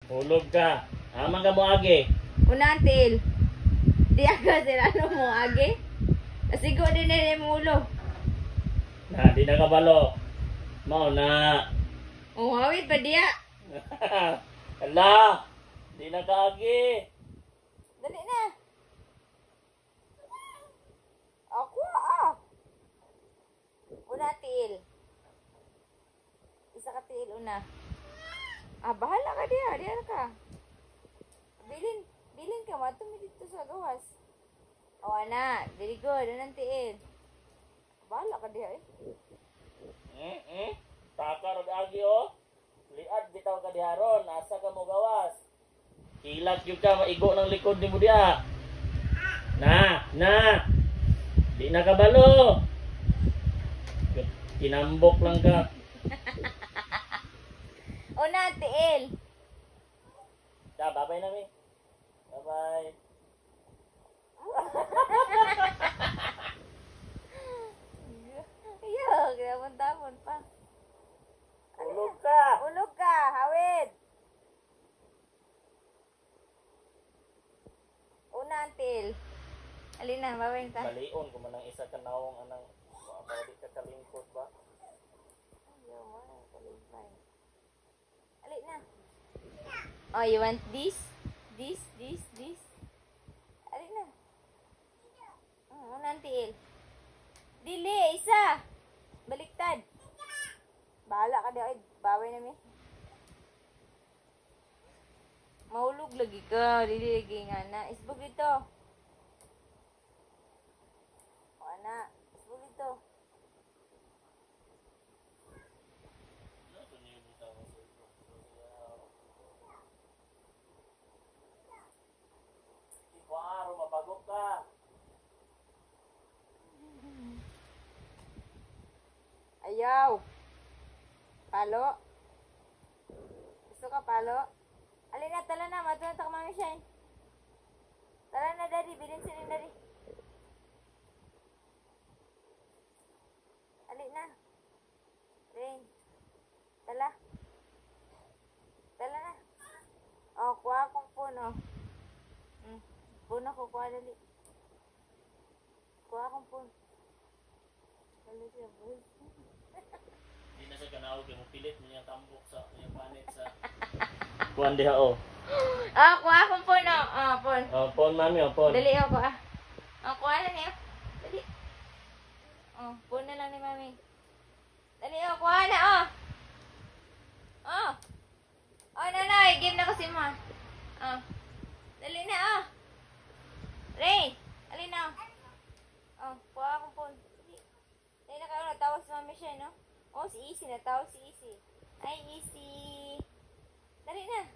Hulog ka. Amang ka mo agi. Unantil. Di aga sila ano mo agi. Nasigo din na yung ulo. Na, di na kabalo. Mao na. Hawid pa diya. Ala. Di na kaagi. Dali na. Ako Una til. Isa ka til una. Bahala ka diya. Diya ka. Bilin ka. Matumi dito sa gawas. Ana. Very good. Anong til. Bahala ka diya Takar agi oh. Liad bitaw ka diharon. Asa ka mo gawas. Kilat yung ka. Maigo ng likod ni mo diya. Na. Di na kabalo. Kinambok lang ka. Una til. Bye-bye na mi. Bye-bye. Tapon pa. Ulog ka. Ulog ka, hawid. Unantil. Alina, babayin ka. Balion kung manang isa ka naong anang balik ka kalingkod ba? Ayaw, wala kalingkod. Alina. Oh, you want this? This? Alina. Unantil. Dili, isa. Baliktad. Bahala ka di. Ay, baway na mi. Mahulog lagi ka. Dili lagi nga na. Isbog dito. O na. Isbog dito. Ikwaro, mabagok ka. Ayaw. Palo. Gusto ka palo? Alina, tala na. Matunan ta ka mami Shine. Tala na, daddy. Bilin sila, daddy. Alina. Rain. Tala. Tala na. Oh, kuha akong puno. Puno ko, kuha dali. Kuha akong puno. Tala siya, boy. Hindi na siya kanawag yung pilit mo niyang tambok sa yung panit sa kuhan diha oh. Kuha akong puno. Pun. Pon mami pon. Dali ako kuha na niyo. Dali. Pun na lang ni mami. Dali kuha na nanay, give na ko si ma. Dali na Ray, alin na. Kuha akong pun. Dali na kayo natawag si mami siya, no? Si Easy, natawag si Easy. Hi, Easy. Dali na.